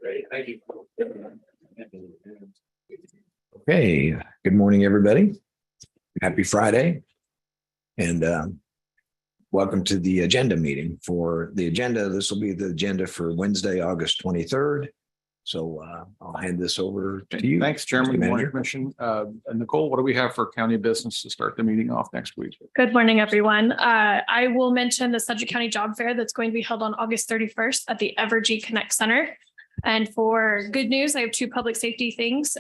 Great, thank you. Okay, good morning, everybody. Happy Friday. And welcome to the agenda meeting. For the agenda, this will be the agenda for Wednesday, August 23rd. So I'll hand this over to you. Thanks, Chairman. Good morning, Manager. Commission. Nicole, what do we have for county business to start the meeting off next week? Good morning, everyone. I will mention the Sedgwick County Job Fair that's going to be held on August 31st at the Evergy Connect Center. And for good news, I have two public safety things.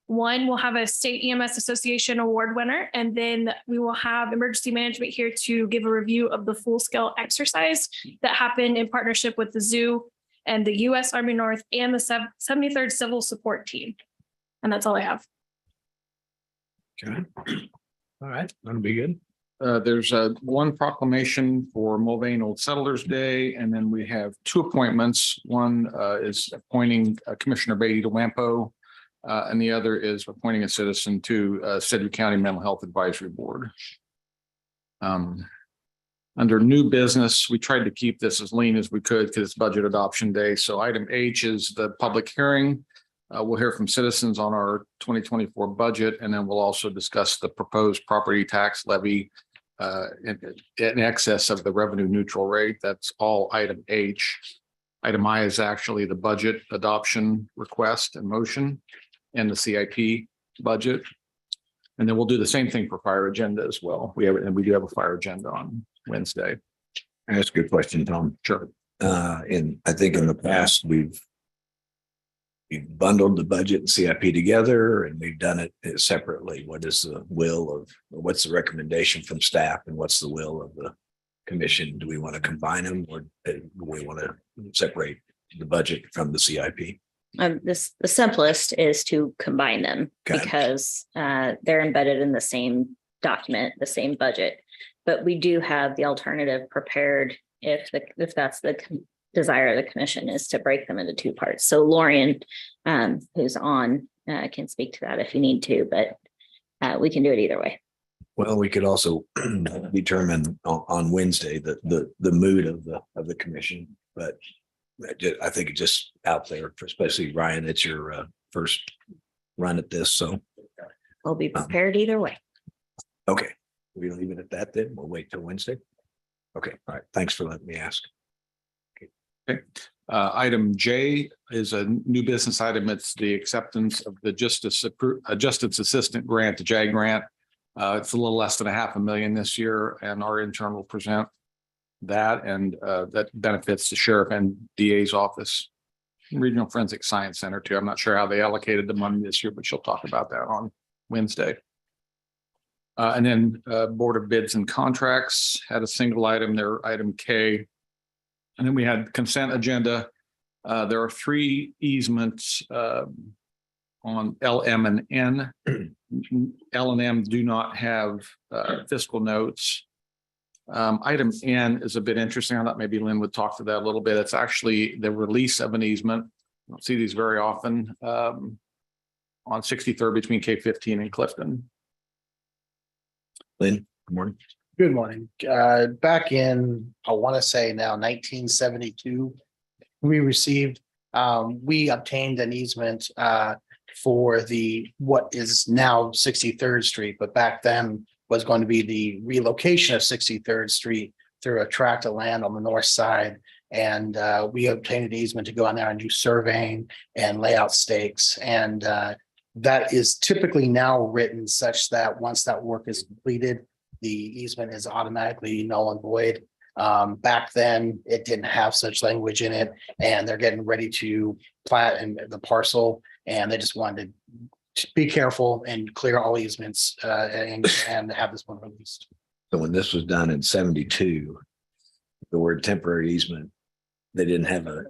One, we'll have a State EMS Association award winner, and then we will have emergency management here to give a review of the full-scale exercise that happened in partnership with the zoo and the U.S. Army North and the 73rd Civil Support Team. And that's all I have. Okay. All right, that'll be good. There's one proclamation for Mulvane Old Settlers Day, and then we have two appointments. One is appointing Commissioner Beatty to WAMPO, and the other is appointing a citizen to Sedgwick County Mental Health Advisory Board. Under new business, we tried to keep this as lean as we could because it's budget adoption day. So item H is the public hearing. We'll hear from citizens on our 2024 budget, and then we'll also discuss the proposed property tax levy in excess of the revenue neutral rate. That's all item H. Item I is actually the budget adoption request and motion and the CIP budget. And then we'll do the same thing for fire agenda as well. We do have a fire agenda on Wednesday. That's a good question, Tom. Sure. And I think in the past, we've bundled the budget and CIP together, and we've done it separately. What is the will of, what's the recommendation from staff, and what's the will of the commission? Do we want to combine them, or do we want to separate the budget from the CIP? The simplest is to combine them because they're embedded in the same document, the same budget. But we do have the alternative prepared if that's the desire of the commission is to break them into two parts. So Lorian, who's on, can speak to that if you need to, but we can do it either way. Well, we could also determine on Wednesday the mood of the commission, but I think it's just out there, especially Ryan, it's your first run at this. So We'll be prepared either way. Okay, we'll leave it at that then. We'll wait till Wednesday. Okay, all right. Thanks for letting me ask. Okay. Item J is a new business item. It's the acceptance of the Justice Assistant Grant, the JAG grant. It's a little less than $500,000 this year, and our intern will present that, and that benefits the sheriff and DA's office, Regional Forensic Science Center too. I'm not sure how they allocated the money this year, but she'll talk about that on Wednesday. And then Board of Bids and Contracts had a single item there, item K. And then we had consent agenda. There are three easements on L, M, and N. L and M do not have fiscal notes. Item N is a bit interesting. I thought maybe Lynn would talk to that a little bit. It's actually the release of an easement. I don't see these very often on 63rd between K15 and Clifton. Lynn, good morning. Good morning. Back in, I want to say now 1972, we obtained an easement for what is now 63rd Street, but back then was going to be the relocation of 63rd Street through a tract of land on the north side. And we obtained an easement to go on there and do surveying and lay out stakes. And that is typically now written such that once that work is completed, the easement is automatically null and void. Back then, it didn't have such language in it, and they're getting ready to plat in the parcel, and they just wanted to be careful and clear all easements and have this one released. So when this was done in 72, the word temporary easement, they didn't have a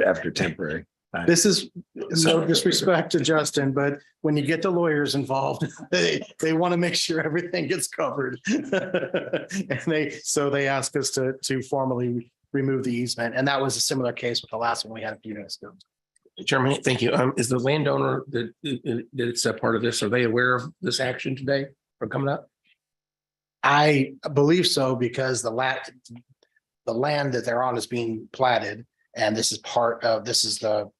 after temporary. This is no disrespect to Justin, but when you get the lawyers involved, they want to make sure everything gets covered. And they asked us to formally remove the easement. And that was a similar case with the last one we had a few minutes ago. Chairman, thank you. Is the landowner that it's a part of this, are they aware of this action today or coming up? I believe so, because the land that they're on is being platted, And this is the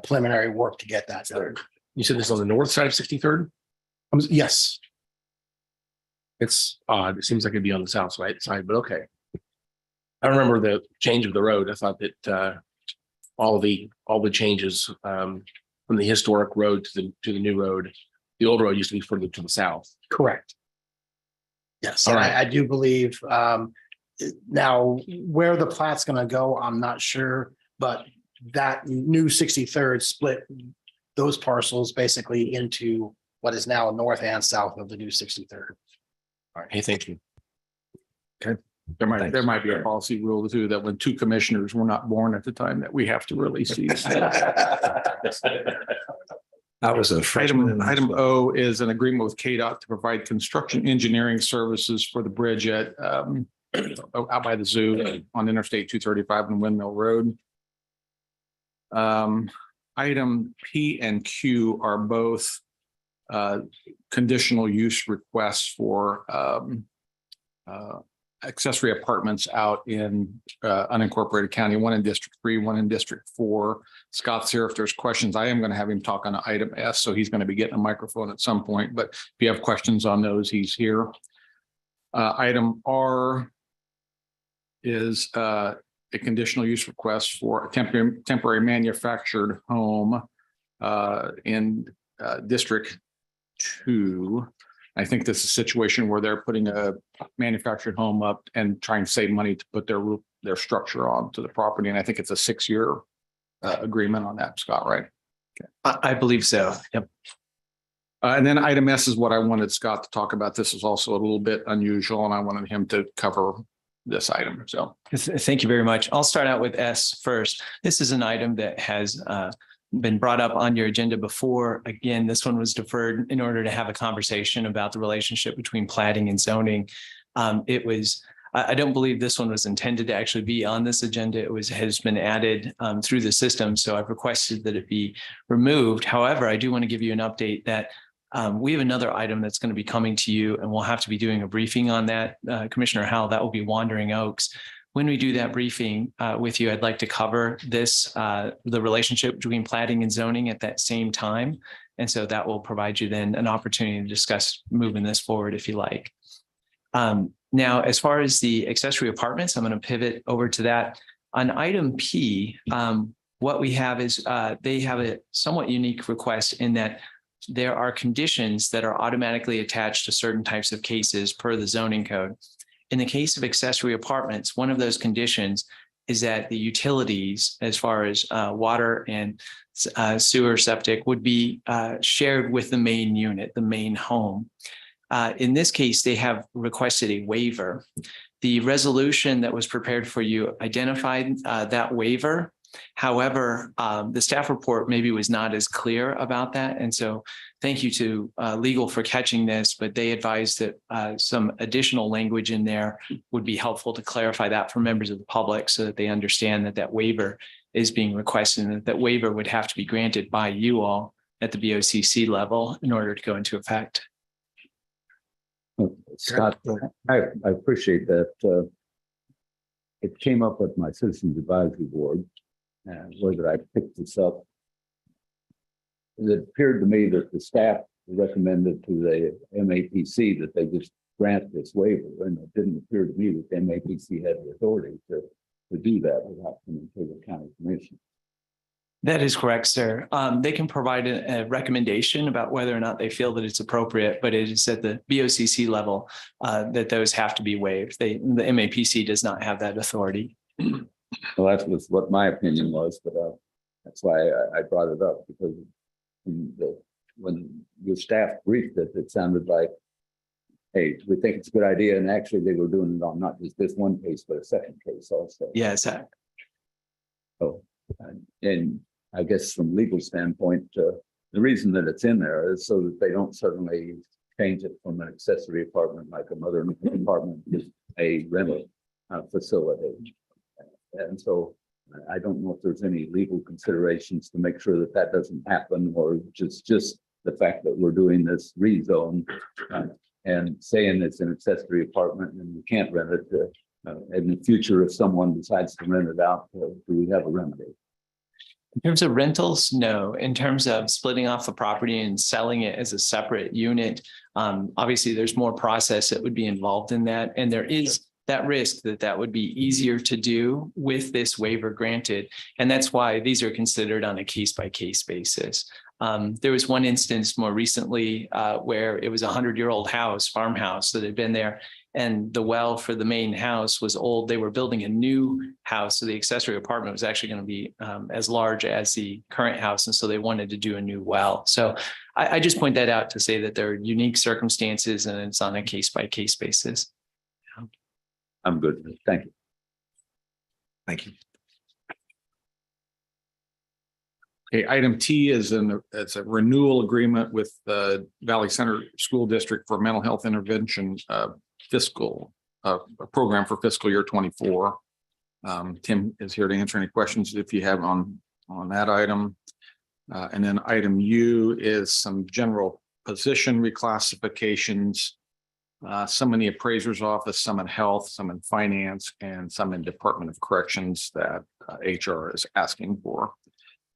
preliminary work to get that done. You said this is on the north side of 63rd? Yes, It's odd. It seems like it'd be on the south side, but okay. I remember the change of the road. I thought that all the changes from the historic road to the new road, the old road used to be further to the south. correct. Yes, All and right. I do believe now where the plat's going to go, I'm not sure, but that new 63rd split those parcels basically into what is now north and south of the new 63rd. All right. Hey, thank you. There might be a policy rule too, that when two commissioners were not born at the time, that we have to release these. I was a freshman. Item O is an agreement with KDOT to provide construction engineering services for the bridge at out by the zoo on Interstate 235 and Windmill Road. Item P and Q are both conditional use requests for accessory apartments out in unincorporated county, one in District 3, one in District 4. Scott's here if there's questions. I am going to have him talk on item S, so he's going to be getting a microphone at some point, but if you have questions on those, he's here. Item R is a conditional use request for a temporary manufactured home in District 2. I think this is a situation where they're putting a manufactured home up and trying to save money to put their structure onto the property. And I think it's a 6-year agreement on that, Scott, right? I believe so. Yep. And then item S is what I wanted Scott to talk about. This is also a little bit unusual, and I wanted him to cover this item. So Thank you very much. I'll start out with S first. This is an item that has been brought up on your agenda before. Again, this one was deferred in order to have a conversation about the relationship between plating and zoning. I don't believe this one was intended to actually be on this agenda. Has been added through the system. So I've requested that it be removed. However, I do want to give you an update that we have another item that's going to be coming to you, and we'll have to be doing a briefing on that. Commissioner Howell, that will be Wandering Oaks. When we do that briefing with you, I'd like to cover this, the relationship between plating and zoning at that same time. And so that will provide you then an opportunity to discuss moving this forward if you like. Now, as far as the accessory apartments, I'm going to pivot over to that. On item P, what we have is they have a somewhat unique request in that there are conditions that are automatically attached to certain types of cases per the zoning code. In the case of accessory apartments, one of those conditions is that the utilities, as far as water and sewer septic, would be shared with the main unit, the main home. In this case, they have requested a waiver. The resolution that was prepared for you identified that waiver. However, the staff report maybe was not as clear about that. And so thank you to legal for catching this, but they advised that some additional language in there would be helpful to clarify that for members of the public so that they understand that that waiver is being requested and that that waiver would have to be granted by you all at the BOCC level in order to go into effect. Scott, I appreciate that. It came up with my Citizens Advisory Board, and whether I picked this up. It appeared to me that the staff recommended to the MAPC that they just grant this waiver, and it didn't appear to me that the MAPC had the authority to do that without coming to the county commission. That is correct, sir. They can provide a recommendation about whether or not they feel that it's appropriate, but it is at the BOCC level that those have to be waived. The MAPC does not have that authority. Well, that was what my opinion was, but that's why I brought it up, because when your staff briefed it, it sounded like, hey, we think it's a good idea. And actually they were doing it on not just this one case, but a second case also. Yes. So, and I guess from legal standpoint, the reason that it's in there is so that they don't suddenly change it from an accessory apartment, like a mother apartment, to a rental facility. And so I don't know if there's any legal considerations to make sure that that doesn't happen, or just the fact that we're doing this rezone and saying it's an accessory apartment and you can't rent it In the future, if someone decides to rent it out, do we have a remedy? In terms of rentals, no. In terms of splitting off the property and selling it as a separate unit, obviously there's more process that would be involved in that. And there is that risk that would be easier to do with this waiver granted. And that's why these are considered on a case by case basis. There was one instance more recently where it was a 100-year-old house, farmhouse that had been there. And the well for the main house was old. They were building a new house. So the accessory apartment was actually going to be as large as the current house. And so they wanted to do a new well. So I just point that out to say that there are unique circumstances and it's on a case by case basis. I'm good. Thank you. Thank you. Okay, item T is it's a renewal agreement with the Valley Center School District for mental health intervention fiscal program for fiscal year 24. Tim is here to answer any questions if you have on that item. And then item U is some general position reclassifications, some in the appraiser's office, some in health, some in finance, and some in Department of Corrections that HR is asking for.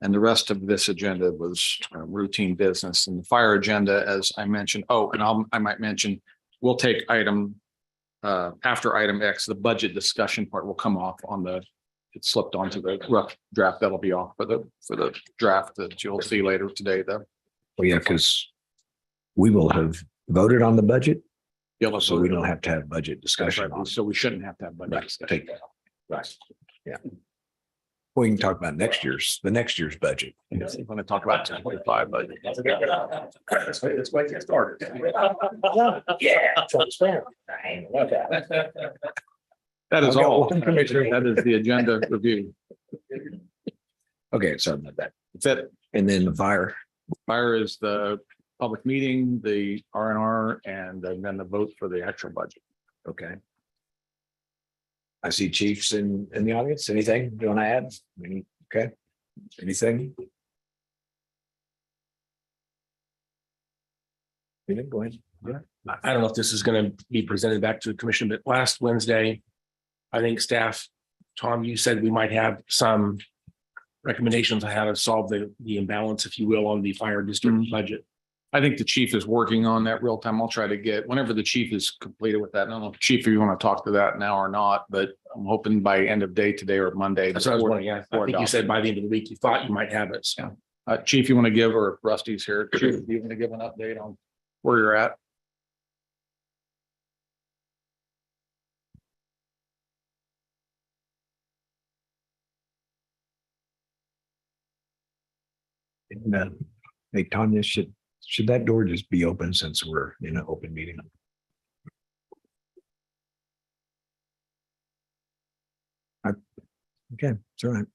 And the rest of this agenda was routine business. And the fire agenda, as I mentioned, I might mention, we'll take item after item X, the budget discussion part will come off on it slipped onto the rough draft. That'll be off for the draft that you'll see later today, though. Well, yeah, because we will have voted on the budget, Yeah, so we don't have to have budget discussion on it. So we shouldn't have to have budget Right, discussion. take that. Right. Yeah. We can talk about next year's budget. I'm going to talk about 2025 budget. That's why it started. That is all. That is the agenda review. Okay, sorry about that. That's it. And then the fire. Fire is the public meeting, the R&R, and then the vote for the actual budget. Okay. I see chiefs in the audience. Anything you want to add? Okay. Anything? Go ahead. I don't know if this is going to be presented back to the commission, but last Wednesday, I think staff, Tom, you said we might have some recommendations on how to solve the imbalance, if you will, on the fire district budget. I think the chief is working on that real time. I'll try to get whenever the chief is completed with that. I don't know, chief, if you want to talk to that now or not, but I'm hoping by end of day today or Monday. That's what I was wondering. Yeah, I think you said by the end of the week, you thought you might have it. So. Chief, you want to give, or Rusty's here, Chief, do you want to give an update on where you're at? Hey, Tanya, should that door just be open since we're in an open meeting? Okay, it's all right.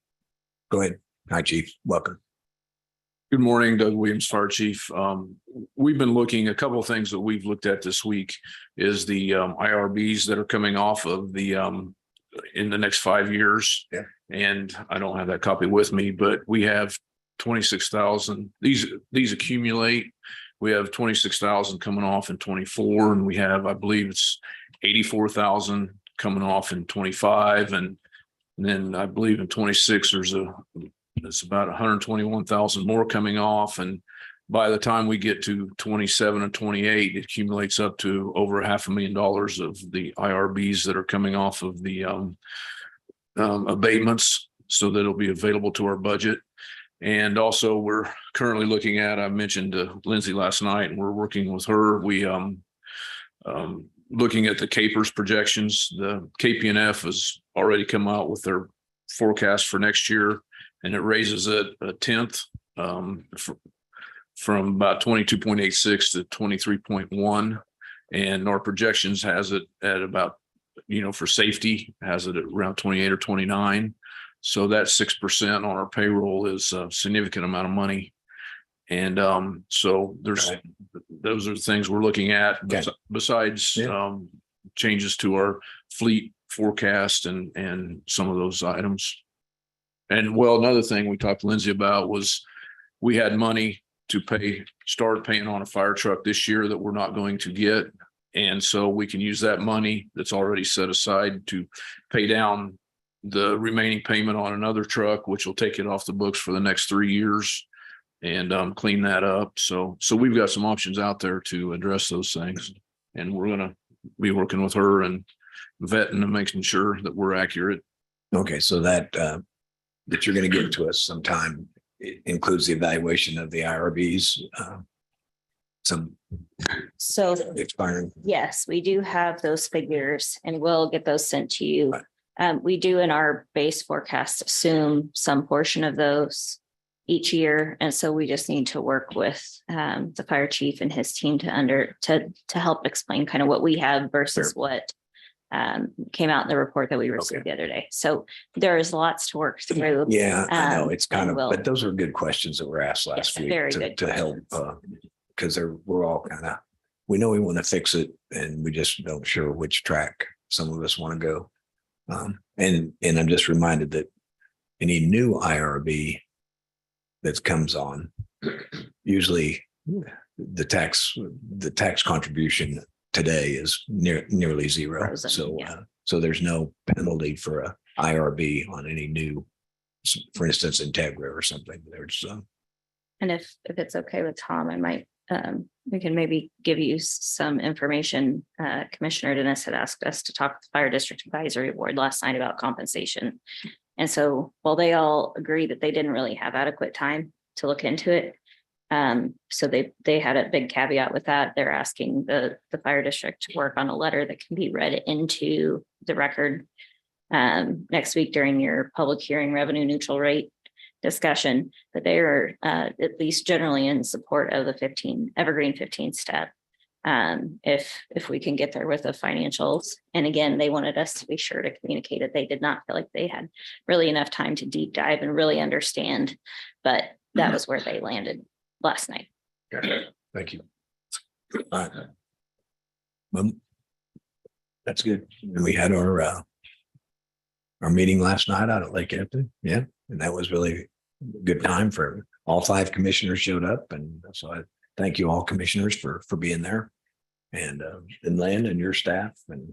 Go ahead. Hi, Chief. Welcome. Good morning, Doug Williams, Fire Chief. We've been looking, a couple of things that we've looked at this week is the IRBs that are coming off of the in the next 5 years. Yeah. And I don't have that copy with me, but we have 26,000. These accumulate. We have 26,000 coming off in 24, and we have, I believe it's 84,000 coming off in 25, and then I believe in 26 it's about 121,000 more coming off, and by the time we get to 27 and 28, it accumulates up to over $500,000 of the IRBs that are coming off of the abatements, so that it'll be available to our budget. And also, we're currently looking at, I mentioned to Lindsay last night, and we're working with her. We looking at the CAPERS projections. The KPNF has already come out with their forecast for next year, and it raises it a tenth from about 22.86 to 23.1. And our projections has it at about, for safety, has it at around 28 or 29. So that 6% on our payroll is a significant amount of money. And so those are the things we're looking at, besides changes to our fleet forecast and some of those items. And another thing we talked to Lindsay about was we had money to start paying on a fire truck this year that we're not going to get. And so we can use that money that's already set aside to pay down the remaining payment on another truck, which will take it off the books for the next 3 years and clean that up. So we've got some options out there to address those things. And we're gonna be working with her and vetting and making sure that we're accurate. Okay, so that you're going to get to us sometime includes the evaluation of the IRBs. Some So expiring. yes, we do have those figures and we'll get those sent to you. Right. We do in our base forecast assume some portion of those each year. And so we just need to work with the fire chief and his team to help explain kind of what we have versus what came out in the report that we received the other day. So there is lots to work through. Yeah, I know it's kind of, we'll- but those were good questions that were asked last Yes, week very to good help, because we're all kind of, we know we want to fix it and we just don't sure which track some of us want to go. And I'm just reminded that any new IRB that comes on, usually the tax contribution today is nearly zero. Frozen, So, yeah. so there's no penalty for a IRB on any new, for instance, Integra or something. There's And if it's okay with Tom, I might, we can maybe give you some information. Commissioner Dennis had asked us to talk to the Fire District Advisory Board last night about compensation. And so while they all agree that they didn't really have adequate time to look into it, so they had a big caveat with that. They're asking the fire district to work on a letter that can be read into the record next week during your public hearing revenue neutral rate discussion, but they are at least generally in support of the Evergreen 15 step. If we can get there with the financials. And again, they wanted us to be sure to communicate that they did not feel like they had really enough time to deep dive and really understand, but that was where they landed last night. thank you. All right. Well, that's good. And we had our meeting last night out at Lake Hampton. Yeah. And that was really a good time for all 5 commissioners showed up. And so I thank you all commissioners for being there and Lynn and your staff and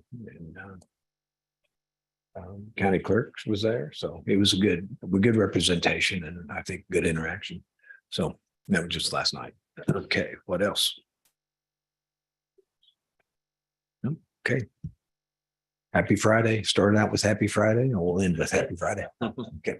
county clerks was there. So it was a good representation and I think good interaction. So that was just last night. Okay. What else? Okay. Happy Friday. Started out with Happy Friday and we'll end with Happy Friday. Okay.